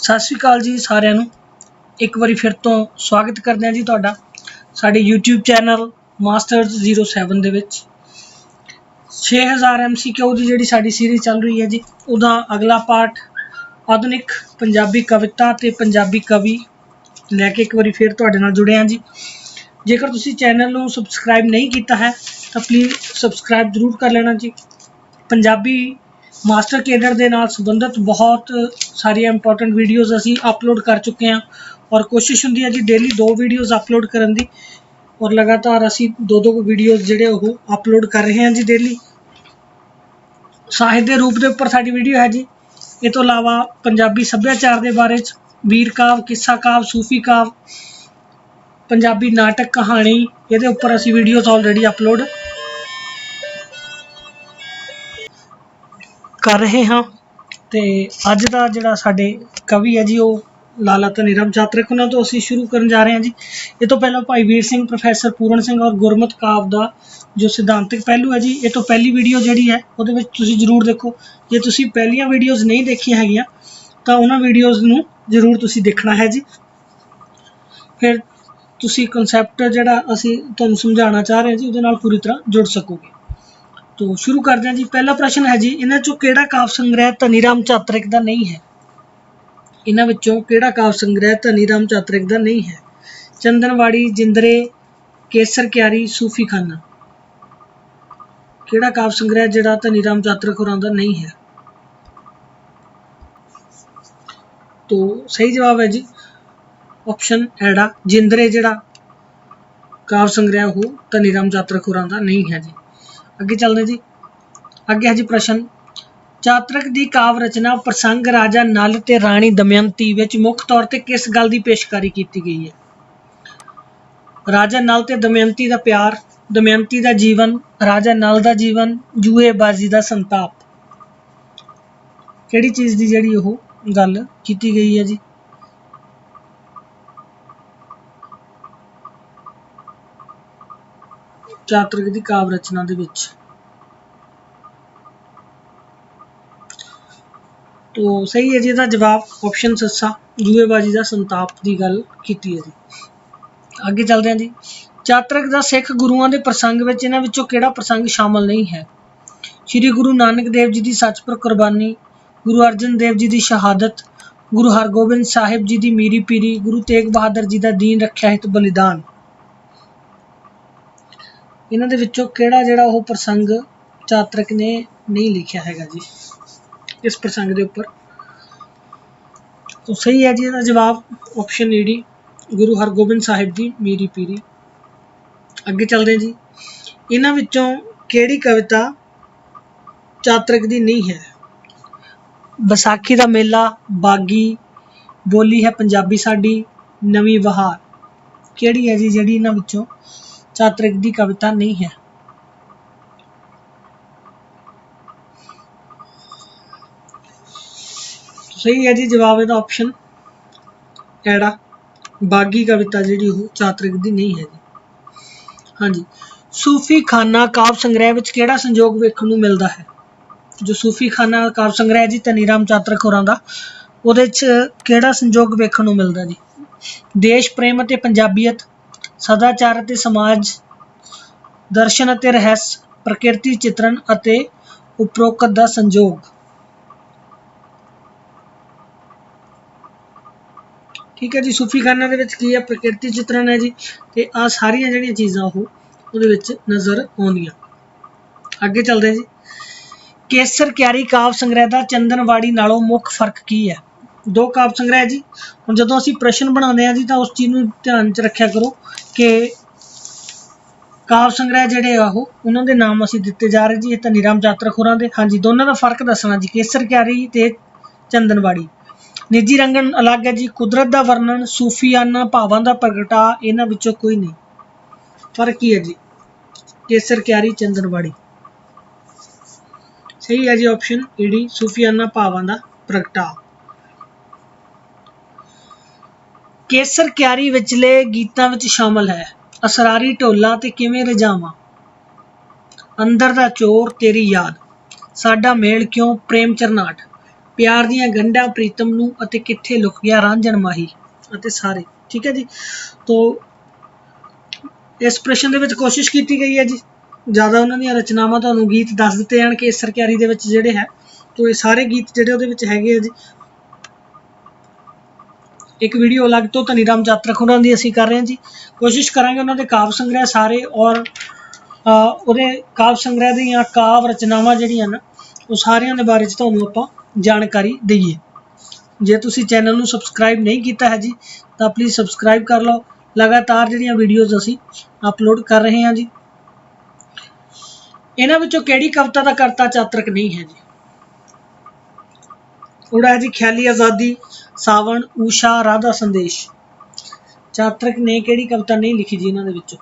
सत श्री अकाल जी सारिਆਂ ਨੂੰ एक बारी फिर तो स्वागत करते हैं जी ਤੁਹਾਡਾ ਸਾਡੇ YouTube चैनल मास्टर्स 07 ਦੇ ਵਿੱਚ 6000 MCQ ਦੀ ਜਿਹੜੀ ਸਾਡੀ ਸੀਰੀਜ਼ ਚੱਲ ਰਹੀ ਹੈ ਜੀ ਉਹਦਾ ਅਗਲਾ ਪਾਰਟ ਆਧੁਨਿਕ ਪੰਜਾਬੀ ਕਵਿਤਾ ਤੇ ਪੰਜਾਬੀ ਕਵੀ ਲੈ ਕੇ ਇੱਕ ਵਾਰੀ ਫਿਰ ਤੁਹਾਡੇ ਨਾਲ ਜੁੜੇ ਹਾਂ ਜੀ। ਜੇਕਰ ਤੁਸੀਂ ਚੈਨਲ ਨੂੰ ਸਬਸਕ੍ਰਾਈਬ ਨਹੀਂ ਕੀਤਾ ਹੈ ਤਾਂ ਪਲੀਜ਼ ਸਬਸਕ੍ਰਾਈਬ ਜ਼ਰੂਰ ਕਰ ਲੈਣਾ ਜੀ। ਪੰਜਾਬੀ मास्टर कैडर के नाल संबंधित बहुत सारिया इंपॉर्टेंट वीडियोज़ असी अपलोड कर चुके हैं और कोशिश होंदी है जी डेली 2 वीडियोज़ अपलोड करने की और लगातार असी दो वीडियोज़ जिहड़े वो अपलोड कर रहे हैं जी डेली। साहित्य के रूप के उपर साडी वीडियो है जी। इस तो इलावा पंजाबी सभ्याचार के बारे वीर काव, किस्सा काव, सूफी काव, पंजाबी नाटक, कहानी ये उपर असी वीडियोज़ ऑलरेडी अपलोड कर रहे हाँ। तो अज का जोड़ा साडे कवि है जी वो लाला धनीराम चातरिक उन्होंने तो असी शुरू करन जा रहे हैं जी। ये तो पहला भाई वीर सिंह, प्रोफैसर पूरण सिंह और गुरमत काव का जो सिद्धांतिक पहलू है जी। ये तो पहली वीडियो जी है वो जरूर देखो। जे तुसी पहलियां वीडियोज़ नहीं देखिया है तो उन्होंने वीडियोज़ नूं जरूर तुसी देखना है जी। फिर तुसी कंसैप्ट जोड़ा असी तुहानूं समझाना चाह रहे हैं जी उहदे नाल पूरी तरह जुड़ सकोगे। तो शुरू करते हैं जी। पहला प्रश्न है जी इन्हां चों किहड़ा काव्य संग्रह धनीराम चातरिक का नहीं है। इन्हां विचों किहड़ा काव्य संग्रह धनीराम चातरिक का नहीं है। चंदनवाड़ी, जिंदरे, केसर क्यारी, सूफी खाना। किहड़ा काव्य संग्रह जिहड़ा धनीराम चातरिक होरां दा नहीं है। तो सही जवाब है जी ऑप्शन एड़ा जिंदरे जिहड़ा काव्य संग्रह वो धनीराम चातरिक होरां दा नहीं है जी। अगे चलते जी। अगे है जी प्रश्न चातरिक की काव्य रचना प्रसंग राजा नल ते राणी दमयंती विच मुख तौर पर किस गल की पेशकारी की गई है। राजा नल ते दमयंती का प्यार, दमयंती का जीवन, राजा नल का जीवन, जूएबाजी का संताप। किहड़ी चीज़ की जिहड़ी ओह गल की गई है जी। चातरिक की काव्य रचना दे विच तो सही है जी। इसका जवाब ऑप्शन सस्सा जूएबाजी का संताप की गल की है जी। आगे चलते हैं जी। चातरिक का सिख गुरुओं के प्रसंग में इन्हां विचों किहड़ा प्रसंग शामिल नहीं है। श्री गुरु नानक देव जी की सच पर कुर्बानी, गुरु अर्जन देव जी की शहादत, गुरु हरगोबिंद साहिब जी की मीरी पीरी, गुरु तेग बहादुर जी का दीन रखिया हित बलिदान। इन्हां दे विचों किहड़ा जिहड़ा ओह प्रसंग चातरिक ने नहीं लिखिया हैगा जी इस प्रसंग के उपर। तो सही है जी इसका जवाब ऑप्शन ईडी गुरु हरगोबिंद साहिब की मीरी पीरी। अगे चलते हैं जी। इन्हां विचों किहड़ी कविता चातरिक की नहीं है। बैसाखी का मेला, बागी, बोली है पंजाबी साडी, नवीं बहार। किहड़ी है जी जिहड़ी इन्हां विचों चातरिक की कविता नहीं है। सही है जी जवाब इसका ऑप्शन एड़ा बागी कविता जी चातरिक की नहीं है जी। हाँ जी। सूफी खाना काव्य संग्रह में किहड़ा संयोग वेखण नूं मिलदा है। जो सूफी खाना काव्य संग्रह है जी धनीराम चातरिक होरां दा उहदे च किहड़ा संयोग वेखण नूं मिलदा जी। देश प्रेम अते पंजाबीयत, सदाचार अते समाज, दर्शन अते रहस्य, प्रकृति चित्रण अते उपरोक्त दा संयोग। ठीक है जी। सूफी खाना दे विच की है प्रकृति चित्रण है जी। तो आ सारिया जिहड़ियां चीज़ां उहदे विच नज़र आउंदियां। अगे चलते हैं जी। केसर क्यारी काव्य संग्रह का चंदनवाड़ी नालों मुख फर्क की है। दो काव्य संग्रह है जी। हुण जदों असीं प्रश्न बनाते हैं जी तो उस चीज़ नूं ध्यान च रखिया करो कि काव्य संग्रह जिहड़े उन्हां दे नाम असीं दिते जा रहे जी धनीराम चातरिक होरां दे। हाँ जी। दोनों का फर्क दसना जी केसर क्यारी ते चंदनवाड़ी। निजी रंगन अलग है जी। कुदरत का वर्णन, सूफियाना भावां का प्रगटा इन्हां विचों कोई नहीं। फर्क की है जी केसर क्यारी चंदनवाड़ी। सही है जी ऑप्शन ईडी सूफियाना भावां का प्रगटा। केसर क्यारी विचले गीतां विच शामिल है असरारी ढोला ते किवें रजावां, अंदर दा चोर तेरी याद, साडा मेल क्यों, प्रेम चरनाट। ਪਿਆਰ ਦੀਆਂ ਗੰਢਾਂ ਪ੍ਰੀਤਮ ਨੂੰ ਅਤੇ ਕਿੱਥੇ ਲੁਕ ਗਿਆ ਰਾਂਝਣ ਮਾਹੀ ਅਤੇ ਸਾਰੇ। ਠੀਕ ਹੈ ਜੀ। ਤੋ ਇਸ ਪ੍ਰਸ਼ਨ ਦੇ ਵਿੱਚ ਕੋਸ਼ਿਸ਼ ਕੀਤੀ ਗਈ ਹੈ ਜੀ, ਜ਼ਿਆਦਾ ਉਹਨਾਂ ਦੀਆਂ ਰਚਨਾਵਾਂ ਤੁਹਾਨੂੰ ਗੀਤ ਦੱਸ ਦਿੱਤੇ ਜਾਣ ਕੇਸਰ ਕਿਆਰੀ ਦੇ ਵਿੱਚ ਜਿਹੜੇ ਹੈ। ਤੋ ਇਹ ਸਾਰੇ ਗੀਤ ਜਿਹੜੇ ਉਹਦੇ ਵਿੱਚ ਹੈਗੇ ਆ ਜੀ। ਇੱਕ ਵੀਡੀਓ ਅਲੱਗ ਤੋਂ ਧਨੀ ਰਾਮ ਚਾਤਰਕ ਉਹਨਾਂ ਦੀ ਅਸੀਂ ਕਰ ਰਹੇ ਹਾਂ ਜੀ। ਕੋਸ਼ਿਸ਼ ਕਰਾਂਗੇ ਉਹਨਾਂ ਦੇ ਕਾਵਿ ਸੰਗ੍ਰਹਿ ਸਾਰੇ ਔਰ ਉਹਦੇ ਕਾਵਿ ਸੰਗ੍ਰਹਿ ਦੀਆਂ ਕਾਵਿ ਰਚਨਾਵਾਂ ਜਿਹੜੀਆਂ ਨਾ ਉਹ ਸਾਰਿਆਂ ਦੇ ਬਾਰੇ 'ਚ ਤੁਹਾਨੂੰ ਆਪਾਂ ਜਾਣਕਾਰੀ ਦਈਏ। ਜੇ ਤੁਸੀਂ ਚੈਨਲ ਨੂੰ ਸਬਸਕ੍ਰਾਈਬ ਨਹੀਂ ਕੀਤਾ ਹੈ ਜੀ ਤਾਂ ਪਲੀਜ਼ ਸਬਸਕ੍ਰਾਈਬ ਕਰ ਲਓ। ਲਗਾਤਾਰ ਜਿਹੜੀਆਂ ਵੀਡੀਓਜ਼ ਅਸੀਂ ਅਪਲੋਡ ਕਰ ਰਹੇ ਹਾਂ ਜੀ। ਇਹਨਾਂ ਵਿੱਚੋਂ ਕਿਹੜੀ ਕਵਿਤਾ ਦਾ ਕਰਤਾ ਚਾਤਰਕ ਨਹੀਂ ਹੈ ਜੀ? ਉਹਦਾ ਹੈ ਜੀ ਖਿਆਲੀ ਆਜ਼ਾਦੀ, ਸਾਵਣ, ਊਸ਼ਾ, ਰਾਧਾ ਸੰਦੇਸ਼। ਚਾਤਰਕ ਨੇ ਕਿਹੜੀ ਕਵਿਤਾ ਨਹੀਂ ਲਿਖੀ ਜੀ ਇਹਨਾਂ ਦੇ ਵਿੱਚੋਂ?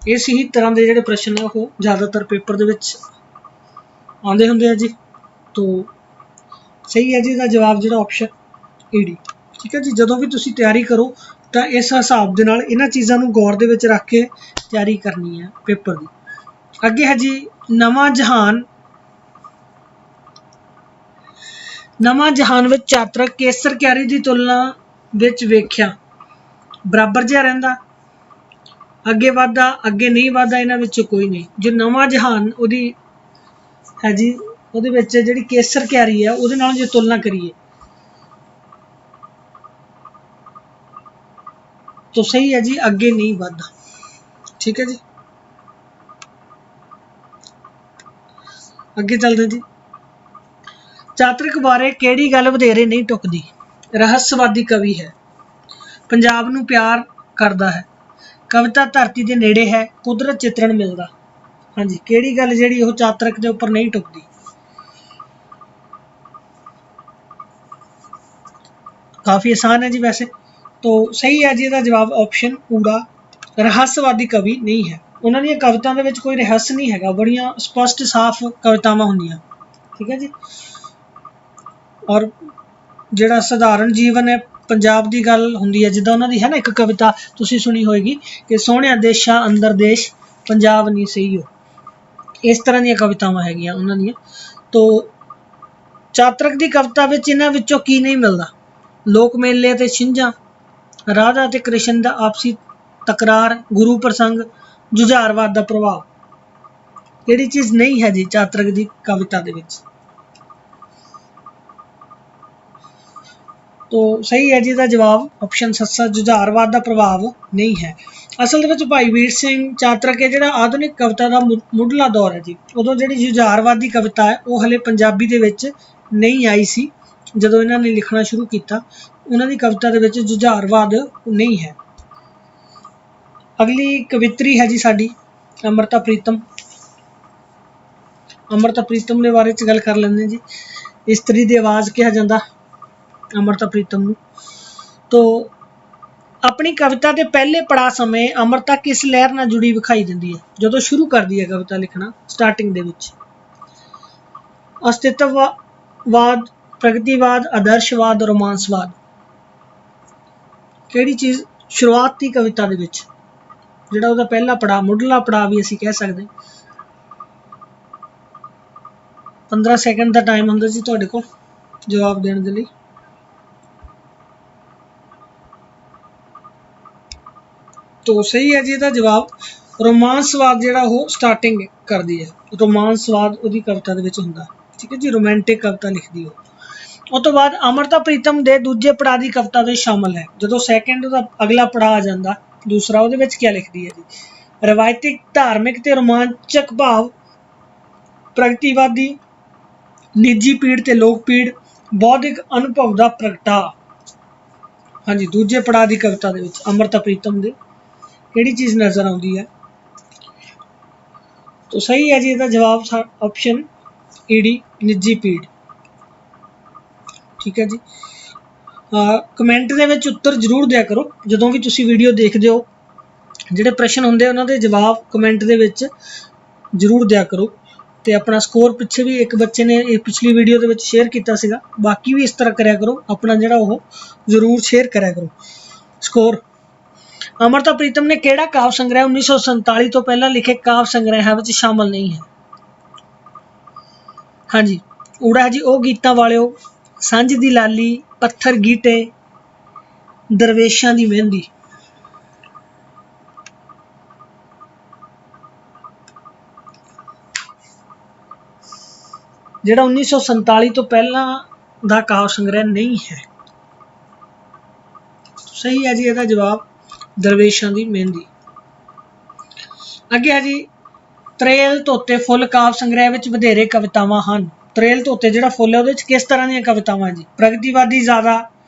ਇਸ ਹੀ ਤਰ੍ਹਾਂ ਦੇ ਜਿਹੜੇ ਪ੍ਰਸ਼ਨ ਨੇ ਉਹ ਜ਼ਿਆਦਾਤਰ ਪੇਪਰ ਦੇ ਵਿੱਚ ਆਉਂਦੇ ਹੁੰਦੇ ਆ ਜੀ। ਤੋ ਸਹੀ ਹੈ ਜੀ ਇਹਦਾ ਜਵਾਬ ਜਿਹੜਾ ਆਪਸ਼ਨ ਡੀ। ਠੀਕ ਹੈ ਜੀ। ਜਦੋਂ ਵੀ ਤੁਸੀਂ ਤਿਆਰੀ ਕਰੋ ਤਾਂ ਇਸ ਹਿਸਾਬ ਦੇ ਨਾਲ ਇਹਨਾਂ ਚੀਜ਼ਾਂ ਨੂੰ ਗੌਰ ਦੇ ਵਿੱਚ ਰੱਖ ਕੇ ਤਿਆਰੀ ਕਰਨੀ ਹੈ ਪੇਪਰ ਦੀ। ਅੱਗੇ ਹੈ ਜੀ ਨਵਾਂ ਜਹਾਨ। ਨਵਾਂ ਜਹਾਨ ਵਿੱਚ ਚਾਤਰਕ ਕੇਸਰ ਕਿਆਰੀ ਦੀ ਤੁਲਨਾ ਵਿੱਚ ਵੇਖਿਆ ਬਰਾਬਰ ਜਿਹਾ ਰਹਿੰਦਾ, ਅੱਗੇ ਵੱਧਦਾ, ਅੱਗੇ ਨਹੀਂ ਵੱਧਦਾ, ਇਹਨਾਂ ਵਿੱਚੋਂ ਕੋਈ ਨਹੀਂ। ਜੋ ਨਵਾਂ ਜਹਾਨ ਉਹਦੀ ਹੈ ਜੀ, ਉਹਦੇ ਵਿੱਚ ਜਿਹੜੀ ਕੇਸਰ ਕਿਆਰੀ ਹੈ ਉਹਦੇ ਨਾਲ ਜੇ ਤੁਲਨਾ ਕਰੀਏ ਤਾਂ ਸਹੀ ਹੈ ਜੀ, ਅੱਗੇ ਨਹੀਂ ਵੱਧਦਾ। ਠੀਕ ਹੈ ਜੀ। ਅੱਗੇ ਚੱਲਦੇ ਜੀ। ਚਾਤਰਕ ਬਾਰੇ ਕਿਹੜੀ ਗੱਲ ਵਧੇਰੇ ਨਹੀਂ ਟੁੱਕਦੀ? ਰਹੱਸਵਾਦੀ ਕਵੀ ਹੈ, ਪੰਜਾਬ ਨੂੰ ਪਿਆਰ ਕਰਦਾ ਹੈ, ਕਵਿਤਾ ਧਰਤੀ ਦੇ ਨੇੜੇ ਹੈ, ਕੁਦਰਤ ਚਿਤਰਣ ਮਿਲਦਾ। ਹਾਂਜੀ, ਕਿਹੜੀ ਗੱਲ ਜਿਹੜੀ ਉਹ ਚਾਤਰਕ ਦੇ ਉੱਪਰ ਨਹੀਂ ਟੁੱਕਦੀ? ਕਾਫੀ ਆਸਾਨ ਹੈ ਜੀ ਵੈਸੇ। तो सही है जी ਇਹਦਾ ਜਵਾਬ ਆਪਸ਼ਨ ਊੜਾ, ਰਹੱਸਵਾਦੀ ਕਵੀ ਨਹੀਂ ਹੈ। ਉਹਨਾਂ ਦੀਆਂ ਕਵਿਤਾਵਾਂ ਦੇ ਵਿੱਚ ਕੋਈ ਰਹੱਸ ਨਹੀਂ ਹੈਗਾ, ਬੜੀਆਂ ਸਪਸ਼ਟ ਸਾਫ਼ ਕਵਿਤਾਵਾਂ ਹੁੰਦੀਆਂ। ਠੀਕ ਹੈ ਜੀ। ਔਰ ਜਿਹੜਾ ਸਧਾਰਨ ਜੀਵਨ ਹੈ, ਪੰਜਾਬ ਦੀ ਗੱਲ ਹੁੰਦੀ ਹੈ, ਜਿੱਦਾਂ ਉਹਨਾਂ ਦੀ ਹੈ ਨਾ ਇੱਕ ਕਵਿਤਾ ਤੁਸੀਂ ਸੁਣੀ ਹੋਏਗੀ ਕਿ ਸੋਹਣਿਆ ਦੇਸ਼ਾਂ ਅੰਦਰ ਦੇਸ਼ ਪੰਜਾਬ ਨਹੀਂ ਸਹੀਓ। ਇਸ ਤਰ੍ਹਾਂ ਦੀਆਂ ਕਵਿਤਾਵਾਂ ਹੈਗੀਆਂ ਉਹਨਾਂ ਦੀਆਂ। ਤੋ ਚਾਤਰਕ ਦੀ ਕਵਿਤਾ ਵਿੱਚ ਇਹਨਾਂ ਵਿੱਚੋਂ ਕੀ ਨਹੀਂ ਮਿਲਦਾ? ਲੋਕ ਮੇਲੇ ਅਤੇ ਛਿੰਝਾਂ, ਰਾਧਾ ਅਤੇ ਕ੍ਰਿਸ਼ਨ ਦਾ ਆਪਸੀ ਤਕਰਾਰ, ਗੁਰੂ ਪ੍ਰਸੰਗ, ਜੁਝਾਰਵਾਦ ਦਾ ਪ੍ਰਭਾਵ। ਕਿਹੜੀ ਚੀਜ਼ ਨਹੀਂ ਹੈ ਜੀ ਚਾਤਰਕ ਦੀ ਕਵਿਤਾ ਦੇ ਵਿੱਚ? तो सही है जी ਇਹਦਾ ਜਵਾਬ ਆਪਸ਼ਨ ਸੱਸਾ, ਜੁਝਾਰਵਾਦ ਦਾ ਪ੍ਰਭਾਵ ਨਹੀਂ ਹੈ। ਅਸਲ ਦੇ ਵਿੱਚ ਭਾਈ ਵੀਰ ਸਿੰਘ ਚਾਤਰਕ ਹੈ ਜਿਹੜਾ ਆਧੁਨਿਕ ਕਵਿਤਾ ਦਾ ਮੁੱਢਲਾ ਦੌਰ ਹੈ ਜੀ। ਉਦੋਂ ਜਿਹੜੀ ਜੁਝਾਰਵਾਦੀ ਕਵਿਤਾ ਹੈ ਉਹ ਹਲੇ ਪੰਜਾਬੀ ਦੇ ਵਿੱਚ ਨਹੀਂ ਆਈ ਸੀ। ਜਦੋਂ ਇਹਨਾਂ ਨੇ ਲਿਖਣਾ ਸ਼ੁਰੂ ਕੀਤਾ ਉਹਨਾਂ ਦੀ ਕਵਿਤਾ ਦੇ ਵਿੱਚ ਜੁਝਾਰਵਾਦ ਨਹੀਂ ਹੈ। ਅਗਲੀ ਕਵਿਤਰੀ ਹੈ ਜੀ ਸਾਡੀ ਅੰਮ੍ਰਿਤਾ ਪ੍ਰੀਤਮ। ਅੰਮ੍ਰਿਤਾ ਪ੍ਰੀਤਮ ਦੇ ਬਾਰੇ 'ਚ ਗੱਲ ਕਰ ਲੈਂਦੇ ਜੀ। ਇਸਤਰੀ ਦੀ ਆਵਾਜ਼ ਕਿਹਾ ਜਾਂਦਾ ਅੰਮ੍ਰਿਤਾ ਪ੍ਰੀਤਮ ਨੂੰ। ਤੋ ਆਪਣੀ ਕਵਿਤਾ ਦੇ ਪਹਿਲੇ ਪੜਾਅ ਸਮੇਂ ਅੰਮ੍ਰਿਤਾ ਕਿਸ ਲਹਿਰ ਨਾਲ ਜੁੜੀ ਵਿਖਾਈ ਦਿੰਦੀ ਹੈ? ਜਦੋਂ ਸ਼ੁਰੂ ਕਰਦੀ ਹੈ ਕਵਿਤਾ ਲਿਖਣਾ ਸਟਾਰਟਿੰਗ ਦੇ ਵਿੱਚ। ਅਸਤਿਤਵਵਾਦ, ਪ੍ਰਗਤੀਵਾਦ, ਆਦਰਸ਼ਵਾਦ, ਰੋਮਾਂਸਵਾਦ। ਕਿਹੜੀ ਚੀਜ਼ ਸ਼ੁਰੂਆਤੀ ਕਵਿਤਾ ਦੇ ਵਿੱਚ ਜਿਹੜਾ ਉਹਦਾ ਪਹਿਲਾ ਪੜਾਅ, ਮੁੱਢਲਾ ਪੜਾਅ ਵੀ ਅਸੀਂ ਕਹਿ ਸਕਦੇ। 15 ਸੈਕਿੰਡ ਦਾ ਟਾਈਮ ਹੁੰਦਾ ਜੀ ਤੁਹਾਡੇ ਕੋਲ ਜਵਾਬ ਦੇਣ ਦੇ ਲਈ। तो सही है जी ਇਹਦਾ ਜਵਾਬ ਰੋਮਾਂਸਵਾਦ ਜਿਹੜਾ ਉਹ ਸਟਾਰਟਿੰਗ ਕਰਦੀ ਹੈ। ਰੋਮਾਂਸਵਾਦ ਉਹਦੀ ਕਵਿਤਾ ਦੇ ਵਿੱਚ ਹੁੰਦਾ। ਠੀਕ ਹੈ ਜੀ। ਰੋਮਾਂਟਿਕ ਕਵਿਤਾ ਲਿਖਦੀ ਉਹ। ਉਸ ਤੋਂ ਬਾਅਦ ਅੰਮ੍ਰਿਤਾ ਪ੍ਰੀਤਮ ਦੇ ਦੂਜੇ ਪੜਾਅ ਦੀ ਕਵਿਤਾ ਵਿੱਚ ਸ਼ਾਮਲ ਹੈ। ਜਦੋਂ ਸੈਕਿੰਡ ਦਾ ਅਗਲਾ ਪੜਾਅ ਆ ਜਾਂਦਾ ਦੂਸਰਾ, ਉਹਦੇ ਵਿੱਚ ਕੀ ਲਿਖਦੀ ਹੈ ਜੀ? ਰਵਾਇਤੀ, ਧਾਰਮਿਕ ਤੇ ਰੋਮਾਂਚਕ ਭਾਵ, ਪ੍ਰਗਤੀਵਾਦੀ, ਨਿੱਜੀ ਪੀੜ ਤੇ ਲੋਕ ਪੀੜ, ਬੌਧਿਕ ਅਨੁਭਵ ਦਾ ਪ੍ਰਗਟਾ। ਹਾਂਜੀ, ਦੂਜੇ ਪੜਾਅ ਦੀ ਕਵਿਤਾ ਦੇ ਵਿੱਚ ਅੰਮ੍ਰਿਤਾ ਪ੍ਰੀਤਮ ਦੇ ਕਿਹੜੀ ਚੀਜ਼ ਨਜ਼ਰ ਆਉਂਦੀ ਹੈ? तो सही है जी ਇਹਦਾ ਜਵਾਬ ਆਪਸ਼ਨ ਈਡੀ, ਨਿੱਜੀ ਪੀੜ। ਠੀਕ ਹੈ ਜੀ। ਕਮੈਂਟ ਦੇ ਵਿੱਚ ਉੱਤਰ ਜ਼ਰੂਰ ਦਿਆ ਕਰੋ ਜਦੋਂ ਵੀ ਤੁਸੀਂ ਵੀਡੀਓ ਦੇਖਦੇ ਹੋ। ਜਿਹੜੇ ਪ੍ਰਸ਼ਨ ਹੁੰਦੇ ਉਹਨਾਂ ਦੇ ਜਵਾਬ ਕਮੈਂਟ ਦੇ ਵਿੱਚ ਜ਼ਰੂਰ ਦਿਆ ਕਰੋ। ਤੇ ਆਪਣਾ ਸਕੋਰ ਪਿੱਛੇ ਵੀ ਇੱਕ ਬੱਚੇ ਨੇ ਇਹ ਪਿਛਲੀ ਵੀਡੀਓ ਦੇ ਵਿੱਚ ਸ਼ੇਅਰ ਕੀਤਾ ਸੀਗਾ। ਬਾਕੀ ਵੀ ਇਸ ਤਰ੍ਹਾਂ ਕਰਿਆ ਕਰੋ, ਆਪਣਾ ਜਿਹੜਾ ਉਹ ਜ਼ਰੂਰ ਸ਼ੇਅਰ ਕਰਿਆ ਕਰੋ ਸਕੋਰ। अमृता प्रीतम ने किहड़ा काव्य संग्रह 1947 तो पहला लिखे काव्य संग्रह विच शामिल नहीं है? हाँ जी, ऊड़ा है जी ओ गीतां वालिओ, सांझ दी लाली, पत्थर गीटे, दरवेशां दी मेहंदी। ਜਿਹੜਾ 1947 ਤੋਂ ਪਹਿਲਾਂ ਦਾ ਕਾਵਿ ਸੰਗ੍ਰਹਿ ਨਹੀਂ ਹੈ। ਸਹੀ ਹੈ ਜੀ ਇਹਦਾ ਜਵਾਬ ਦਰਵੇਸ਼ਾਂ ਦੀ ਮਹਿੰਦੀ। ਅੱਗੇ ਹੈ ਜੀ ਤਰੇਲ ਧੋਤੇ ਫੁੱਲ ਕਾਵਿ ਸੰਗ੍ਰਹਿ ਵਿੱਚ ਵਧੇਰੇ ਕਵਿਤਾਵਾਂ ਹਨ। ਤਰੇਲ ਧੋਤੇ ਜਿਹੜਾ ਫੁੱਲ ਹੈ ਉਹਦੇ ਵਿੱਚ ਕਿਸ ਤਰ੍ਹਾਂ ਦੀਆਂ ਕਵਿਤਾਵਾਂ ਜੀ? ਪ੍ਰਗਤੀਵਾਦੀ ਜ਼ਿਆਦਾ,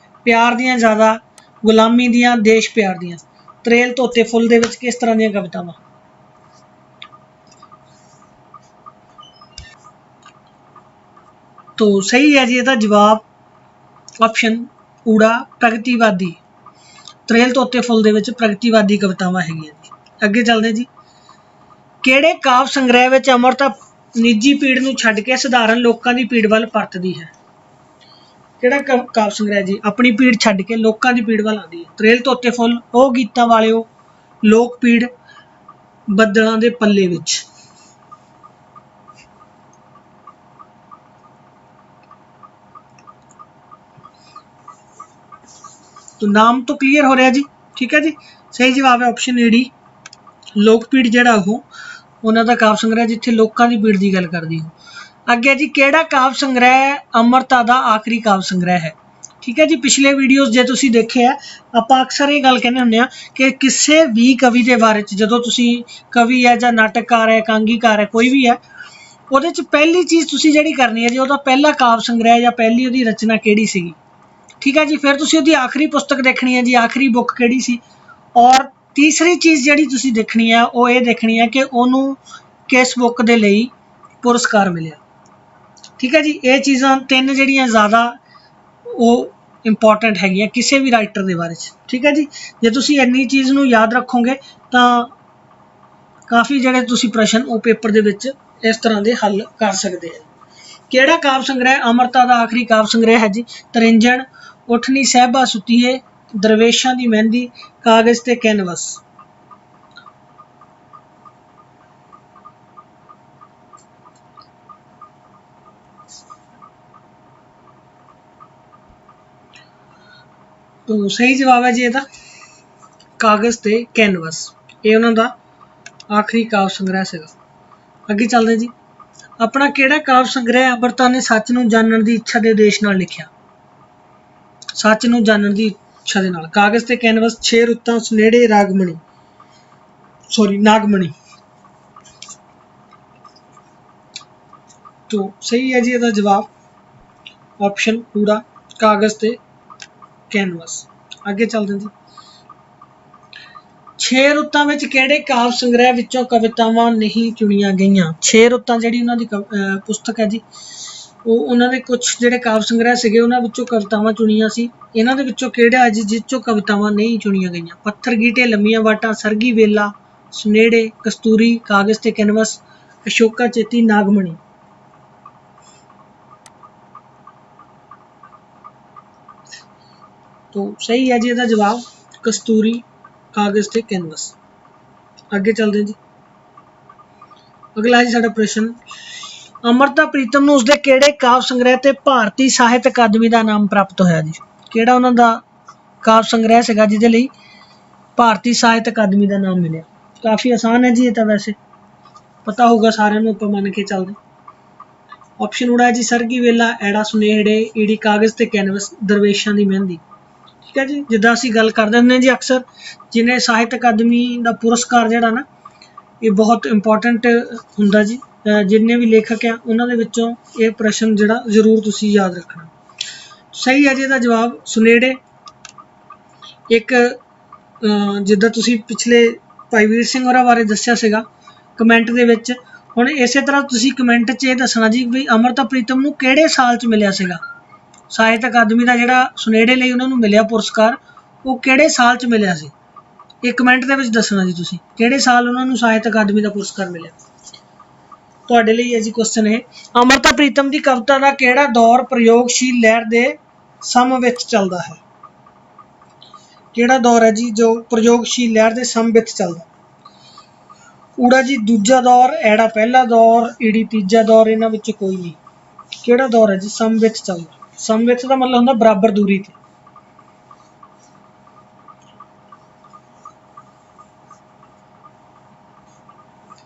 ਪਿਆਰ ਦੀਆਂ ਜ਼ਿਆਦਾ, ਗੁਲਾਮੀ ਦੀਆਂ, ਦੇਸ਼ ਪਿਆਰ ਦੀਆਂ। ਤਰੇਲ ਧੋਤੇ ਫੁੱਲ ਦੇ ਵਿੱਚ ਕਿਸ ਤਰ੍ਹਾਂ ਦੀਆਂ ਕਵਿਤਾਵਾਂ? तो सही है जी ਇਹਦਾ ਜਵਾਬ ਆਪਸ਼ਨ ਊੜਾ ਪ੍ਰਗਤੀਵਾਦੀ। ਤਰੇਲ ਧੋਤੇ ਫੁੱਲ ਦੇ ਵਿੱਚ ਪ੍ਰਗਤੀਵਾਦੀ ਕਵਿਤਾਵਾਂ ਹੈਗੀਆਂ ਜੀ। ਅੱਗੇ ਚੱਲਦੇ ਜੀ ਕਿਹੜੇ ਕਾਵਿ ਸੰਗ੍ਰਹਿ ਵਿੱਚ ਅਮਰਤਾ ਨਿੱਜੀ ਪੀੜ ਨੂੰ ਛੱਡ ਕੇ ਸਧਾਰਨ ਲੋਕਾਂ ਦੀ ਪੀੜ ਵੱਲ ਪਰਤਦੀ ਹੈ? ਕਿਹੜਾ ਕਾਵਿ ਸੰਗ੍ਰਹਿ ਜੀ ਆਪਣੀ ਪੀੜ ਛੱਡ ਕੇ ਲੋਕਾਂ ਦੀ ਪੀੜ ਵੱਲ ਆਉਂਦੀ ਹੈ? ਤਰੇਲ ਧੋਤੇ ਫੁੱਲ, ਉਹ ਗੀਤਾਂ ਵਾਲਿਓ, ਲੋਕ ਪੀੜ, ਬੱਦਲਾਂ ਦੇ ਪੱਲੇ ਵਿੱਚ। तो नाम तो क्लीयर हो रहा जी, ठीक है जी। सही जवाब है ऑप्शन ए डी, लोक पीड़ ਜਿਹੜਾ ਉਹ ਉਹਨਾਂ ਦਾ ਕਾਵਿ ਸੰਗ੍ਰਹਿ ਜਿੱਥੇ ਲੋਕਾਂ ਦੀ ਪੀੜ ਦੀ ਗੱਲ ਕਰਦੀ ਹੋ। ਅੱਗੇ ਜੀ ਕਿਹੜਾ ਕਾਵਿ ਸੰਗ੍ਰਹਿ ਅਮਰਤਾ ਦਾ ਆਖਰੀ ਕਾਵਿ ਸੰਗ੍ਰਹਿ ਹੈ? ਠੀਕ ਹੈ ਜੀ, ਪਿਛਲੇ ਵੀਡੀਓਜ਼ ਜੇ ਤੁਸੀਂ ਦੇਖੇ ਆ ਆਪਾਂ ਅਕਸਰ ਇਹ ਗੱਲ ਕਹਿੰਦੇ ਹੁੰਦੇ ਆ ਕਿ ਕਿਸੇ ਵੀ ਕਵੀ ਦੇ ਬਾਰੇ 'ਚ ਜਦੋਂ ਤੁਸੀਂ ਕਵੀ ਹੈ ਜਾਂ ਨਾਟਕਕਾਰ ਹੈ, ਕਾਂਗੀਕਾਰ ਹੈ, ਕੋਈ ਵੀ ਹੈ, ਉਹਦੇ 'ਚ ਪਹਿਲੀ ਚੀਜ਼ ਤੁਸੀਂ ਜਿਹੜੀ ਕਰਨੀ ਹੈ ਜੀ ਉਹਦਾ ਪਹਿਲਾ ਕਾਵਿ ਸੰਗ੍ਰਹਿ ਜਾਂ ਪਹਿਲੀ ਉਹਦੀ ਰਚਨਾ ਕਿਹੜੀ ਸੀਗੀ। ठीक है जी, फिर तुसी उसकी आखिरी पुस्तक देखनी है जी, आखिरी बुक किहड़ी सी। और तीसरी चीज़ जिहड़ी तुसी देखनी है वो ये देखनी है कि उन्होंने किस बुक दे लई पुरस्कार मिलिया। ठीक है जी, ये चीज़ां तीन जिहड़ियां ज़्यादा वो इंपॉर्टेंट हैगियां किसी भी राइटर के बारे च। ठीक है जी, जे तुसी इन्नी चीज़ नूं याद रखोगे तो काफ़ी जिहड़े तुसी प्रश्न वो पेपर दे विच इस तरह के हल कर सकते हैं। किहड़ा काव्य संग्रह अमरता का आखिरी काव्य संग्रह है जी? तरिंजण, उठनी सहबा सुतीए, दरवेशां दी मेहंदी, कागज ते कैनवस। तो सही जवाब है जी ਇਹਦਾ कागज ते कैनवस। ਇਹ ਉਹਨਾਂ ਦਾ ਆਖਰੀ ਕਾਵਿ ਸੰਗ੍ਰਹਿ ਸੀਗਾ। ਅੱਗੇ ਚੱਲਦੇ ਜੀ ਆਪਣਾ ਕਿਹੜਾ ਕਾਵਿ ਸੰਗ੍ਰਹਿ ਅਮਰਤਾ ਨੇ ਸੱਚ ਨੂੰ ਜਾਣਨ ਦੀ ਇੱਛਾ ਦੇ ਉਦੇਸ਼ ਨਾਲ ਲਿਖਿਆ? ਸੱਚ ਨੂੰ ਜਾਣਨ ਦੀ ਇੱਛਾ ਦੇ ਨਾਲ। ਕਾਗਜ਼ ਤੇ ਕੈਨਵਸ, 6 ਰੁੱਤਾਂ, ਸੁਨੇੜੇ, ਰਾਗਮਣੀ, सॉरी नागमणि। तो सही है जी ਇਹਦਾ जवाब ऑप्शन पूरा कागज ते कैनवस। ਅੱਗੇ ਚੱਲਦੇ ਜੀ 6 ਰੁੱਤਾਂ ਵਿੱਚ ਕਿਹੜੇ ਕਾਵਿ ਸੰਗ੍ਰਹਿ ਵਿੱਚੋਂ ਕਵਿਤਾਵਾਂ ਨਹੀਂ ਚੁਣੀਆਂ ਗਈਆਂ? 6 ਰੁੱਤਾਂ ਜਿਹੜੀ ਉਹਨਾਂ ਦੀ ਪੁਸਤਕ ਹੈ ਜੀ ਉਹ ਉਹਨਾਂ ਦੇ ਕੁਝ ਜਿਹੜੇ ਕਾਵਿ ਸੰਗ੍ਰਹਿ ਸੀਗੇ ਉਹਨਾਂ ਵਿੱਚੋਂ ਕਵਿਤਾਵਾਂ ਚੁਣੀਆਂ ਸੀ। ਇਹਨਾਂ ਦੇ ਵਿੱਚੋਂ ਕਿਹੜਾ ਜੀ ਜਿਸ ਚੋਂ ਕਵਿਤਾਵਾਂ ਨਹੀਂ ਚੁਣੀਆਂ ਗਈਆਂ? ਪੱਥਰ ਗੀਟੇ, ਲੰਮੀਆਂ ਵਾਟਾਂ, ਸਰਗੀ ਵੇਲਾ, ਸੁਨੇੜੇ, ਕਸਤੂਰੀ, ਕਾਗਜ਼ ਤੇ ਕੈਨਵਸ, ਅਸ਼ੋਕਾ ਚੇਤੀ, ਨਾਗਮਣੀ। तो सही है जी ਇਹਦਾ ਜਵਾਬ ਕਸਤੂਰੀ, ਕਾਗਜ਼ ਤੇ ਕੈਨਵਸ। ਅੱਗੇ ਚੱਲਦੇ ਜੀ ਅਗਲਾ ਜੀ ਸਾਡਾ ਪ੍ਰਸ਼ਨ ਅਮਰਤਾ ਪ੍ਰੀਤਮ ਨੂੰ ਉਸਦੇ ਕਿਹੜੇ ਕਾਵਿ ਸੰਗ੍ਰਹਿ ਤੇ ਭਾਰਤੀ ਸਾਹਿਤ ਅਕਾਦਮੀ ਦਾ ਨਾਮ ਪ੍ਰਾਪਤ ਹੋਇਆ ਜੀ? ਕਿਹੜਾ ਉਹਨਾਂ ਦਾ ਕਾਵਿ ਸੰਗ੍ਰਹਿ ਸੀਗਾ ਜਿਹਦੇ ਲਈ ਭਾਰਤੀ ਸਾਹਿਤ ਅਕਾਦਮੀ ਦਾ ਨਾਮ ਮਿਲਿਆ? ਕਾਫੀ ਆਸਾਨ ਹੈ ਜੀ ਇਹ ਤਾਂ ਵੈਸੇ ਪਤਾ ਹੋਊਗਾ ਸਾਰਿਆਂ ਨੂੰ, ਆਪਾਂ ਮੰਨ ਕੇ ਚੱਲਦੇ। ਆਪਸ਼ਨ ਊੜਾ ਹੈ ਜੀ ਸਰਗੀ ਵੇਲਾ, ਐੜਾ ਸੁਨੇੜੇ, ਈੜੀ ਕਾਗਜ਼ ਤੇ ਕੈਨਵਸ, ਦਰਵੇਸ਼ਾਂ ਦੀ ਮਹਿੰਦੀ। ठीक है जी, जिद्दां असीं गल करदे हुंदे जी अक्सर जिन्हें साहित्य अकादमी का पुरस्कार जिहड़ा ना ये बहुत इंपॉर्टेंट हुंदा जी। जिन्ने भी लेखक है उन्होंने विचों ये प्रश्न जिहड़ा जरूर तुसीं याद रखना। सही है जी इसदा जवाब सुनेड़े। एक जिद्दां तुसीं पिछले भाई वीर सिंह होरां बारे दस्सिया सीगा कमेंट दे विच, हुण इसे तरह तुसीं कमेंट 'च ये दसना जी भी अमरता प्रीतम नूं किहड़े साल 'च मिलिया सीगा ਸਾਹਿਤ ਅਕਾਦਮੀ ਦਾ ਜਿਹੜਾ ਸੁਨੇੜੇ ਲਈ ਉਹਨਾਂ ਨੂੰ ਮਿਲਿਆ ਪੁਰਸਕਾਰ ਉਹ ਕਿਹੜੇ ਸਾਲ 'ਚ ਮਿਲਿਆ ਸੀ? ਇਹ ਕਮੈਂਟ ਦੇ ਵਿੱਚ ਦੱਸਣਾ ਜੀ ਤੁਸੀਂ ਕਿਹੜੇ ਸਾਲ ਉਹਨਾਂ ਨੂੰ ਸਾਹਿਤ ਅਕਾਦਮੀ ਦਾ ਪੁਰਸਕਾਰ ਮਿਲਿਆ। ਤੁਹਾਡੇ ਲਈ ਹੈ ਜੀ ਕੁਐਸਚਨ ਇਹ ਅਮਰਤਾ ਪ੍ਰੀਤਮ ਦੀ ਕਵਿਤਾ ਦਾ ਕਿਹੜਾ ਦੌਰ ਪ੍ਰਯੋਗਸ਼ੀਲ ਲਹਿਰ ਦੇ ਸਮ ਵਿੱਚ ਚੱਲਦਾ ਹੈ? ਕਿਹੜਾ ਦੌਰ ਹੈ ਜੀ ਜੋ ਪ੍ਰਯੋਗਸ਼ੀਲ ਲਹਿਰ ਦੇ ਸਮਵਿੱਥ ਚੱਲਦਾ? ਊੜਾ ਜੀ ਦੂਜਾ ਦੌਰ, ਐੜਾ ਪਹਿਲਾ ਦੌਰ, ਈੜੀ ਤੀਜਾ ਦੌਰ, ਇਹਨਾਂ ਵਿੱਚ ਕੋਈ ਨਹੀਂ। ਕਿਹੜਾ ਦੌਰ ਹੈ ਜੀ ਸਮਵਿੱਥ ਚੱਲਦਾ? ਸਮਵਿੱਥ ਦਾ ਮਤਲਬ ਹੁੰਦਾ ਬਰਾਬਰ ਦੂਰੀ ਤੇ।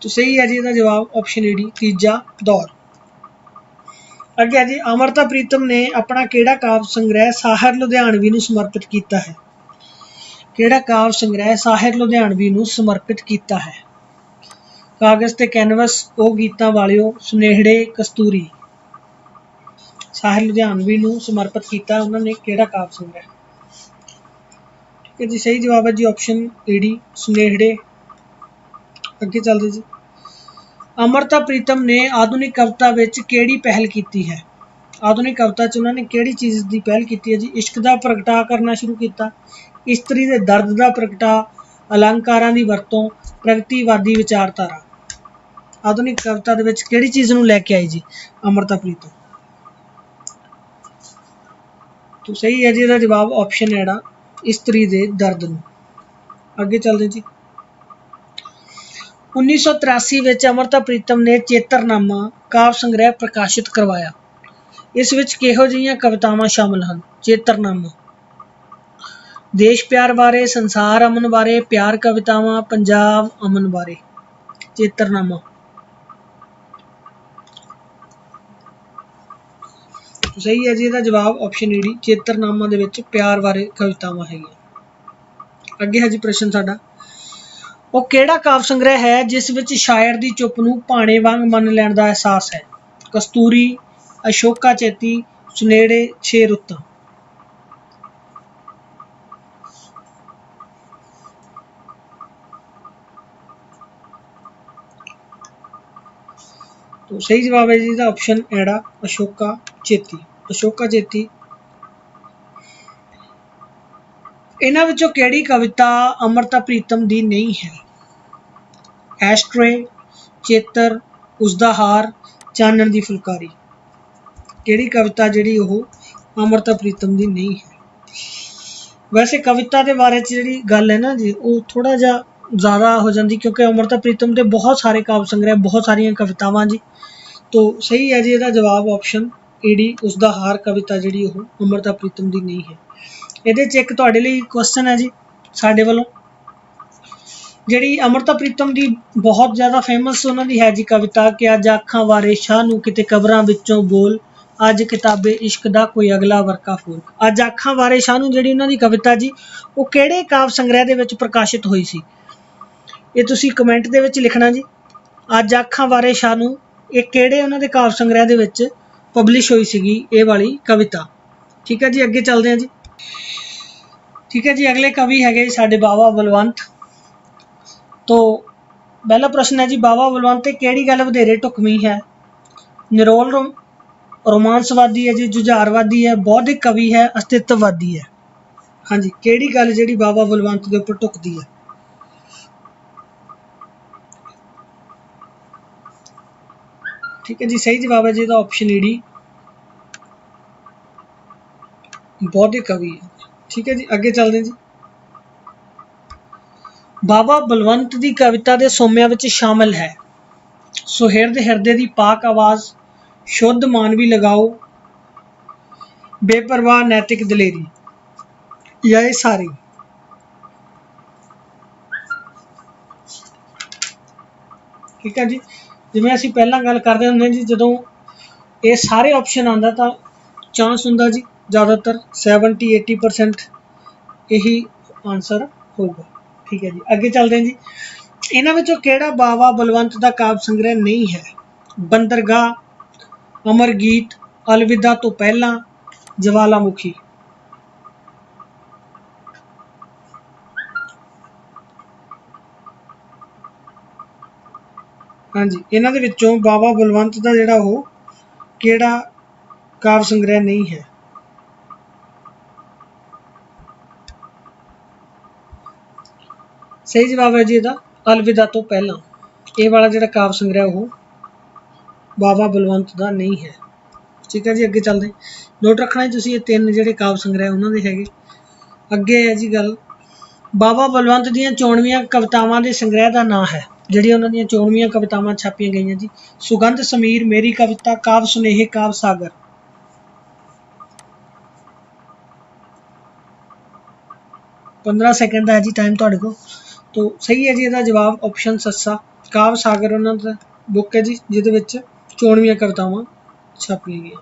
तो सही है जी इसका जवाब ऑप्शन डी तीजा दौर। अगे जी अमृता प्रीतम ने अपना केड़ा काव्य संग्रह साहिर लुधियानवी नूं समर्पित किया है? केड़ा काव्य संग्रह साहिर लुधियानवी नूं समर्पित किया है? कागज ते कैनवस, ओ गीतां वालिओ, सुनेहड़े, कस्तूरी। साहिर लुधियानवी नूं समर्पित किया उन्होंने केड़ा काव्य संग्रह? ठीक है जी सही जवाब है जी ऑप्शन ए डी सुनेहड़े। अगे चलते जी अमृता प्रीतम ने आधुनिक कविता विच केड़ी पहल की है? आधुनिक कविता च उन्होंने केड़ी चीज़ की पहल की है जी? इश्क का प्रगटा करना शुरू किया, इस्त्री के दर्द का प्रगटा, अलंकारां की वरतों, प्रगतिवादी विचारधारा। आधुनिक कविता दे विच केड़ी चीज़ नूं लैके आई जी अमृता प्रीतम? तो सही है जी इसका जवाब ऑप्शन है इस्त्री के दर्द नूं। अगे चलते जी 1983 में अमृता प्रीतम ने चेतरनामा काव्य संग्रह प्रकाशित करवाया। इस विच किहो जिहियां कवितावां शामिल हैं? चेतरनामा देश प्यार बारे, संसार अमन बारे, प्यार कवितावां, पंजाब अमन बारे। चेतरनामा तो सही है जी इसका जवाब ऑप्शन डी चेतरनामा दे विच प्यार बारे कवितावां है। अगे है जी प्रश्न साडा वो केड़ा काव्य संग्रह है जिस विच शायर दी चुप नूं भाणे वांग मन लैण दा एहसास है? कस्तूरी, अशोका चेती, सुनेहड़े, छे रुत्तां। तो सही जवाब है जी इसका ऑप्शन एड़ा अशोका चेती। अशोका चेती। इन्हां विचों केड़ी कविता अमृता प्रीतम दी नहीं है? एस्ट्रे, चेतर, उसदा हार, चानण दी फुलकारी। केड़ी कविता जिहड़ी ओह अमृता प्रीतम दी नहीं है? वैसे कविता के बारे जी गल है ना जी वो थोड़ा जा ज़्यादा हो जाती क्योंकि अमृता प्रीतम के बहुत सारे काव्य संग्रह, बहुत सारिया कवितावां जी। तो सही है जी इसका जवाब ऑप्शन ए डी उसदा हार कविता जी अमृता प्रीतम की नहीं है। ये एक तुहाडे लई क्वेश्चन है जी साडे वालों जी अमृता प्रीतम की बहुत ज़्यादा फेमस उन्होंने है जी कविता कि अज आखां वारे शाह नूं किते कबरां विचों बोल, अज किताबे इश्क दा कोई अगला वर्का फूल। अज आखां वारे शाह नूं जिहड़ी उन्हां दी कविता जी वो किहड़े काव्य संग्रह दे विच प्रकाशित हुई सी? ये तुसीं कमेंट दे विच लिखना जी। अज आखां वारे शाह नूं ये किहड़े उन्हां दे काव्य संग्रह दे विच पबलिश हुई सीगी ये वाली कविता। ठीक है जी अगे चलते हैं जी। ठीक है जी अगले कवि है साडे बाबा बलवंत। तो पहला प्रश्न है जी बाबा बलवंत ते किहड़ी गल वधेरे ढुकवीं है? निरोल रोमांसवादी है जी, जुझारवादी है, बौद्धिक कवि है, अस्तित्ववादी है। हाँ जी किहड़ी गल जिहड़ी बाबा बलवंत के उपर ढुकदी है? ठीक है जी सही जवाब है जी ऑप्शन ई डी बौद्धिक कवि है। ठीक है जी अगे चलते हैं जी बाबा बलवंत की कविता के सोमिया विच शामिल है सुहिरद हिरदे की पाक आवाज़, शुद्ध मानवी लगाओ, बेपरवाह नैतिक दलेरी या ये सारी? ठीक है जी जिवें असीं पहलां गल करदे हुंदे जी जदों ये सारे ऑप्शन आंदा तां चांस हुंदा जी ज़्यादातर 70-80% यही आंसर होगा। ठीक है जी अगे चलते हैं जी इन्हां विचों किहड़ा बाबा बलवंत का काव्य संग्रह नहीं है? बंदरगाह, अमर गीत, अलविदा तो पहला, ज्वालामुखी। हाँ जी इन्हां दे विचों बाबा बलवंत का जिहड़ा वो किहड़ा काव्य संग्रह नहीं है? सही जवाब है जी इसका अलविदा तो पहला। ये वाला जिहड़ा काव्य संग्रह वो बाबा बलवंत का नहीं है। ठीक है जी अगे चलते नोट रखना जी तुसीं ये तीन जिहड़े काव्य संग्रह उन्होंने हैगे। अगे है जी गल ਬਾਬਾ ਬਲਵੰਤ ਦੀਆਂ 94 ਕਵਿਤਾਵਾਂ ਦੇ ਸੰਗ੍ਰਹਿ ਦਾ ਨਾਂ ਹੈ। ਜਿਹੜੀਆਂ ਉਹਨਾਂ ਦੀਆਂ 94 ਕਵਿਤਾਵਾਂ ਛਾਪੀਆਂ ਗਈਆਂ ਜੀ। ਸੁਗੰਧ ਸਮੀਰ, ਮੇਰੀ ਕਵਿਤਾ, ਕਾਵ ਸੁਨੇਹੇ, ਕਾਵ ਸਾਗਰ। 15 ਸੈਕਿੰਡ ਦਾ ਹੈ ਜੀ ਟਾਈਮ ਤੁਹਾਡੇ ਕੋਲ। तो सही है जी ਇਹਦਾ ਜਵਾਬ ਆਪਸ਼ਨ ਸੱਸਾ। ਕਾਵ ਸਾਗਰ ਉਹਨਾਂ ਦਾ ਬੁੱਕ ਹੈ ਜੀ, ਜਿਹਦੇ ਵਿੱਚ 94 ਕਵਿਤਾਵਾਂ ਛਾਪੀਆਂ ਗਈਆਂ।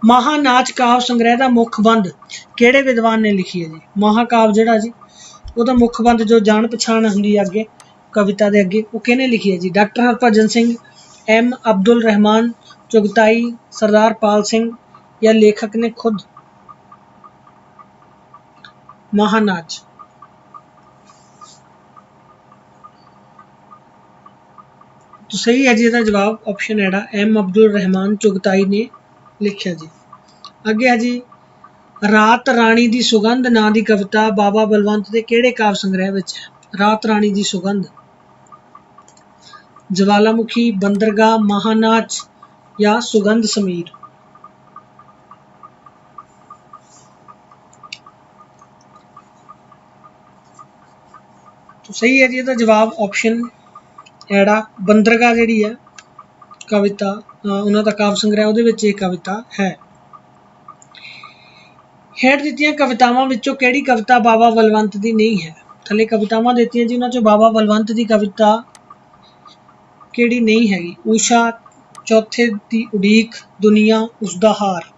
ਮਹਾਨਾਚ ਕਾਵ ਸੰਗ੍ਰਹਿ ਦਾ ਮੁੱਖ ਬੰਦ ਕਿਹੜੇ ਵਿਦਵਾਨ ਨੇ ਲਿਖੀ ਹੈ ਜੀ। ਮਹਾਕਾਵ ਜਿਹੜਾ ਜੀ ਉਹਦਾ ਮੁੱਖ ਬੰਦ ਜੋ ਜਾਣ ਪਛਾਣ ਹੁੰਦੀ ਹੈ ਅੱਗੇ ਕਵਿਤਾ ਦੇ ਅੱਗੇ, ਉਹ ਕਿਹਨੇ ਲਿਖੀ ਹੈ ਜੀ। ਡਾਕਟਰ ਹਰਭਜਨ ਸਿੰਘ, ਐਮ ਅਬਦੁਲ ਰਹਿਮਾਨ, ਚੁਗਤਾਈ, ਸਰਦਾਰ ਪਾਲ ਸਿੰਘ ਜਾਂ ਲੇਖਕ ਨੇ ਖੁਦ। ਮਹਾਨਾਚ। तो सही है जी ਇਹਦਾ ਜਵਾਬ ਆਪਸ਼ਨ ਹੈ ਐਮ ਅਬਦੁਲ ਰਹਿਮਾਨ ਚੁਗਤਾਈ ਨੇ ਲਿਖਿਆ ਜੀ। ਅੱਗੇ ਹੈ ਜੀ ਰਾਤ ਰਾਣੀ ਦੀ ਸੁਗੰਧ ਨਾਂ ਦੀ ਕਵਿਤਾ ਬਾਬਾ ਬਲਵੰਤ ਦੇ ਕਿਹੜੇ ਕਾਵ ਸੰਗ੍ਰਹਿ ਵਿੱਚ ਹੈ। ਰਾਤ ਰਾਣੀ ਦੀ ਸੁਗੰਧ। ਜਵਾਲਾਮੁਖੀ, ਬੰਦਰਗਾਹ, ਮਹਾਨਾਚ ਜਾਂ ਸੁਗੰਧ ਸਮੀਰ। तो सही है जी ਇਹਦਾ ਜਵਾਬ ਆਪਸ਼ਨ ਐੜਾ ਬੰਦਰਗਾਹ ਜਿਹੜੀ ਹੈ ਕਵਿਤਾ ਉਹਨਾਂ ਦਾ ਕਾਵ ਸੰਗ੍ਰਹਿ, ਉਹਦੇ ਵਿੱਚ ਇਹ ਕਵਿਤਾ ਹੈ। ਹੇਠ ਦਿੱਤੀਆਂ ਕਵਿਤਾਵਾਂ ਵਿੱਚੋਂ ਕਿਹੜੀ ਕਵਿਤਾ ਬਾਬਾ ਬਲਵੰਤ ਦੀ ਨਹੀਂ ਹੈ। ਥੱਲੇ ਕਵਿਤਾਵਾਂ ਦਿੱਤੀਆਂ ਜੀ, ਉਹਨਾਂ ਚੋਂ ਬਾਬਾ ਬਲਵੰਤ ਦੀ ਕਵਿਤਾ ਕਿਹੜੀ ਨਹੀਂ ਹੈਗੀ। ਊਸ਼ਾ, ਚੌਥੇ ਦੀ ਉਡੀਕ, ਦੁਨੀਆ, ਉਸਦਾ ਹਾਰ।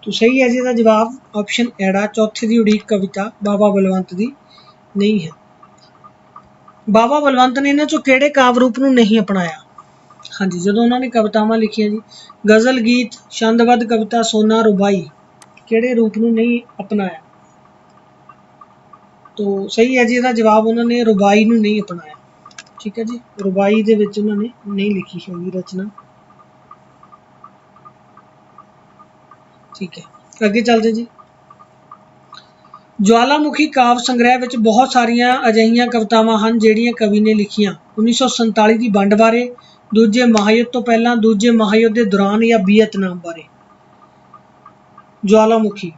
तो सही है जी ਇਹਦਾ ਜਵਾਬ ਆਪਸ਼ਨ ਐੜਾ ਚੌਥੇ ਦੀ ਉਡੀਕ ਕਵਿਤਾ ਬਾਬਾ ਬਲਵੰਤ ਦੀ ਨਹੀਂ ਹੈ। ਬਾਬਾ ਬਲਵੰਤ ਨੇ ਇਹਨਾਂ ਚੋਂ ਕਿਹੜੇ ਕਾਵ ਰੂਪ ਨੂੰ ਨਹੀਂ ਅਪਣਾਇਆ। ਹਾਂਜੀ, ਜਦੋਂ ਉਹਨਾਂ ਨੇ ਕਵਿਤਾਵਾਂ ਲਿਖੀਆਂ ਜੀ, ਗਜ਼ਲ, ਗੀਤ, ਛੰਦਬੱਧ ਕਵਿਤਾ, ਸੋਨਾ, ਰੁਬਾਈ, ਕਿਹੜੇ ਰੂਪ ਨੂੰ ਨਹੀਂ ਅਪਣਾਇਆ। तो सही है जी ਇਹਦਾ ਜਵਾਬ ਉਹਨਾਂ ਨੇ ਰੁਬਾਈ ਨੂੰ ਨਹੀਂ ਅਪਣਾਇਆ। ਠੀਕ ਹੈ ਜੀ, ਰੁਬਾਈ ਦੇ ਵਿੱਚ ਉਹਨਾਂ ਨੇ ਨਹੀਂ ਲਿਖੀ ਹੈਗੀ ਰਚਨਾ। ਠੀਕ ਹੈ, ਅੱਗੇ ਚੱਲਦੇ ਜੀ। ਜਵਾਲਾਮੁਖੀ ਕਾਵ ਸੰਗ੍ਰਹਿ ਵਿੱਚ ਬਹੁਤ ਸਾਰੀਆਂ ਅਜਿਹੀਆਂ ਕਵਿਤਾਵਾਂ ਹਨ ਜਿਹੜੀਆਂ ਕਵੀ ਨੇ ਲਿਖੀਆਂ 1947 ਦੀ ਵੰਡ ਬਾਰੇ, ਦੂਜੇ ਮਹਾਯੁੱਧ ਤੋਂ ਪਹਿਲਾਂ, ਦੂਜੇ ਮਹਾਯੁੱਧ ਦੇ ਦੌਰਾਨ ਜਾਂ ਵੀਅਤਨਾਮ ਬਾਰੇ। ਜਵਾਲਾਮੁਖੀ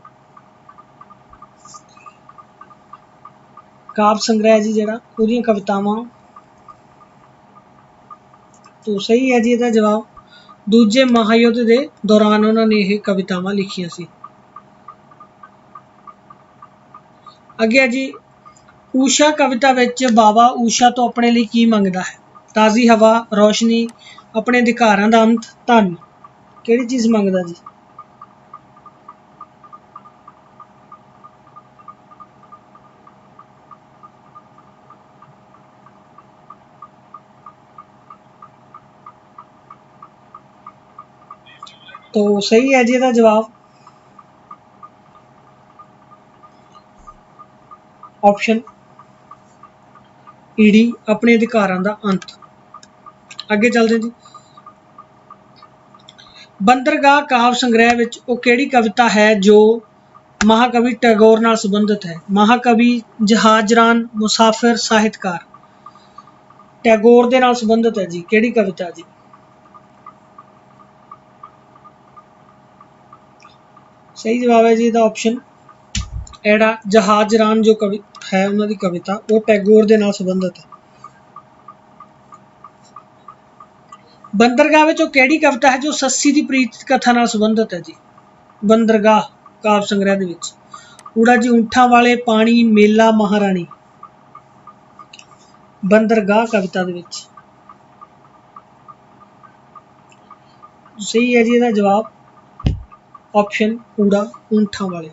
ਕਾਵ ਸੰਗ੍ਰਹਿ ਜੀ ਜਿਹੜਾ ਉਹਦੀਆਂ ਕਵਿਤਾਵਾਂ। तो सही है जी ਇਹਦਾ ਜਵਾਬ ਦੂਜੇ ਮਹਾਯੁੱਧ ਦੇ ਦੌਰਾਨ ਉਹਨਾਂ ਨੇ ਇਹ ਕਵਿਤਾਵਾਂ ਲਿਖੀਆਂ ਸੀ। ਅੱਗੇ ਹੈ ਜੀ ਊਸ਼ਾ ਕਵਿਤਾ ਵਿੱਚ ਬਾਬਾ ਊਸ਼ਾ ਤੋਂ ਆਪਣੇ ਲਈ ਕੀ ਮੰਗਦਾ ਹੈ। ਤਾਜ਼ੀ ਹਵਾ, ਰੋਸ਼ਨੀ, ਆਪਣੇ ਅਧਿਕਾਰਾਂ ਦਾ ਅੰਤ, ਧਨ। ਕਿਹੜੀ ਚੀਜ਼ ਮੰਗਦਾ ਜੀ। तो सही है जी ਇਹਦਾ ਜਵਾਬ ਆਪਸ਼ਨ ਈਡੀ, ਆਪਣੇ ਅਧਿਕਾਰਾਂ ਦਾ ਅੰਤ। ਅੱਗੇ ਚੱਲਦੇ ਜੀ। ਬੰਦਰਗਾਹ ਕਾਵ ਸੰਗ੍ਰਹਿ ਵਿੱਚ ਉਹ ਕਿਹੜੀ ਕਵਿਤਾ ਹੈ ਜੋ ਮਹਾਕਵੀ ਟੈਗੋਰ ਨਾਲ ਸੰਬੰਧਿਤ ਹੈ। ਮਹਾਕਵੀ, ਜਹਾਜ਼ਰਾਨ, ਮੁਸਾਫਿਰ, ਸਾਹਿਤਕਾਰ। ਟੈਗੋਰ ਦੇ ਨਾਲ ਸੰਬੰਧਿਤ ਹੈ ਜੀ, ਕਿਹੜੀ ਕਵਿਤਾ ਜੀ। ਸਹੀ ਜਵਾਬ ਹੈ ਜੀ ਇਹਦਾ ਆਪਸ਼ਨ ਐੜਾ ਜਹਾਜ਼ਰਾਨ ਜੋ ਕਵੀ ਹੈ ਉਹਨਾਂ ਦੀ ਕਵਿਤਾ, ਉਹ ਟੈਗੋਰ ਦੇ ਨਾਲ ਸੰਬੰਧਿਤ ਹੈ। ਬੰਦਰਗਾਹ ਵਿੱਚ ਉਹ ਕਿਹੜੀ ਕਵਿਤਾ ਹੈ ਜੋ ਸੱਸੀ ਦੀ ਪ੍ਰੀਤ ਕਥਾ ਨਾਲ ਸੰਬੰਧਿਤ ਹੈ ਜੀ। ਬੰਦਰਗਾਹ ਕਾਵ ਸੰਗ੍ਰਹਿ ਦੇ ਵਿੱਚ ਊੜਾ ਜੀ ਊਂਠਾਂ ਵਾਲੇ, ਪਾਣੀ, ਮੇਲਾ, ਮਹਾਰਾਣੀ। ਬੰਦਰਗਾਹ ਕਵਿਤਾ ਦੇ ਵਿੱਚ ਸਹੀ ਹੈ ਜੀ ਇਹਦਾ ਜਵਾਬ ਆਪਸ਼ਨ ਊੜਾ ਊਂਠਾਂ ਵਾਲੇ।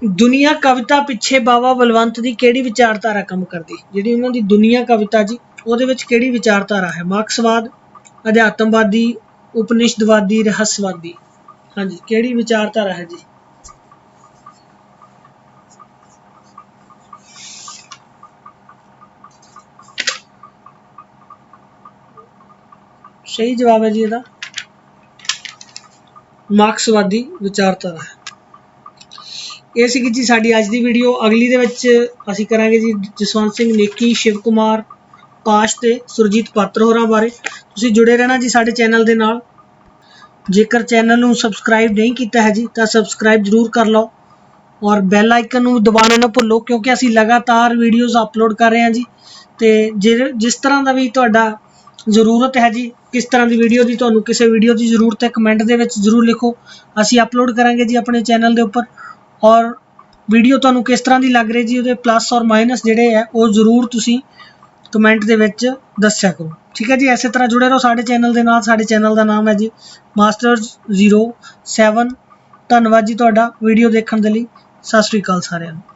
ਦੁਨੀਆ ਕਵਿਤਾ ਪਿੱਛੇ ਬਾਬਾ ਬਲਵੰਤ ਦੀ ਕਿਹੜੀ ਵਿਚਾਰਧਾਰਾ ਕੰਮ ਕਰਦੀ। ਜਿਹੜੀ ਉਹਨਾਂ ਦੀ ਦੁਨੀਆ ਕਵਿਤਾ ਜੀ ਉਹਦੇ ਵਿੱਚ ਕਿਹੜੀ ਵਿਚਾਰਧਾਰਾ ਹੈ। ਮਾਰਕਸਵਾਦ, ਅਧਿਆਤਮਵਾਦੀ, ਉਪਨਿਸ਼ਦਵਾਦੀ, ਰਹੱਸਵਾਦੀ। ਹਾਂਜੀ, ਕਿਹੜੀ ਵਿਚਾਰਧਾਰਾ ਹੈ ਜੀ। ਸਹੀ ਜਵਾਬ ਹੈ ਜੀ ਇਹਦਾ ਮਾਰਕਸਵਾਦੀ ਵਿਚਾਰਧਾਰਾ ਹੈ। ਇਹ ਸੀਗੀ ਜੀ ਸਾਡੀ ਅੱਜ ਦੀ ਵੀਡੀਓ। ਅਗਲੀ ਦੇ ਵਿੱਚ ਅਸੀਂ ਕਰਾਂਗੇ ਜੀ ਜਸਵੰਤ ਸਿੰਘ ਨੇਕੀ, ਸ਼ਿਵ ਕੁਮਾਰ ਪਾਸ਼ ਤੇ ਸੁਰਜੀਤ ਪਾਤਰ ਹੋਰਾਂ ਬਾਰੇ। ਤੁਸੀਂ ਜੁੜੇ ਰਹਿਣਾ ਜੀ ਸਾਡੇ ਚੈਨਲ ਦੇ ਨਾਲ। ਜੇਕਰ ਚੈਨਲ ਨੂੰ ਸਬਸਕ੍ਰਾਈਬ ਨਹੀਂ ਕੀਤਾ ਹੈ ਜੀ ਤਾਂ ਸਬਸਕ੍ਰਾਈਬ ਜ਼ਰੂਰ ਕਰ ਲਓ ਔਰ ਬੈਲ ਆਈਕਨ ਨੂੰ ਦਬਾਉਣਾ ਨਾ ਭੁੱਲੋ, ਕਿਉਂਕਿ ਅਸੀਂ ਲਗਾਤਾਰ ਵੀਡੀਓਜ਼ ਅਪਲੋਡ ਕਰ ਰਹੇ ਹਾਂ ਜੀ। ਤੇ ਜਿਸ ਤਰ੍ਹਾਂ ਦਾ ਵੀ ਤੁਹਾਡਾ ਜ਼ਰੂਰਤ ਹੈ ਜੀ, ਕਿਸ ਤਰ੍ਹਾਂ ਦੀ ਵੀਡੀਓ ਦੀ ਤੁਹਾਨੂੰ ਕਿਸੇ ਵੀਡੀਓ ਦੀ ਜ਼ਰੂਰਤ ਹੈ, ਕਮੈਂਟ ਦੇ ਵਿੱਚ ਜ਼ਰੂਰ ਲਿਖੋ। ਅਸੀਂ ਅਪਲੋਡ ਕਰਾਂਗੇ ਜੀ ਆਪਣੇ ਚੈਨਲ ਦੇ ਉੱਪਰ। ਔਰ ਵੀਡੀਓ ਤੁਹਾਨੂੰ ਕਿਸ ਤਰ੍ਹਾਂ ਦੀ ਲੱਗ ਰਹੀ ਜੀ, ਉਹਦੇ ਪਲੱਸ ਔਰ ਮਾਈਨਸ ਜਿਹੜੇ ਹੈ ਉਹ ਜ਼ਰੂਰ ਤੁਸੀਂ ਕਮੈਂਟ ਦੇ ਵਿੱਚ ਦੱਸਿਆ ਕਰੋ। ਠੀਕ ਹੈ ਜੀ। ਇਸੇ ਤਰ੍ਹਾਂ ਜੁੜੇ ਰਹੋ ਸਾਡੇ ਚੈਨਲ ਦੇ ਨਾਲ। ਸਾਡੇ ਚੈਨਲ ਦਾ ਨਾਮ ਹੈ ਜੀ Masters07। ਧੰਨਵਾਦ ਜੀ ਤੁਹਾਡਾ ਵੀਡੀਓ ਦੇਖਣ ਦੇ ਲਈ। ਸਤਿ ਸ਼੍ਰੀ ਅਕਾਲ ਸਾਰਿਆਂ ਨੂੰ।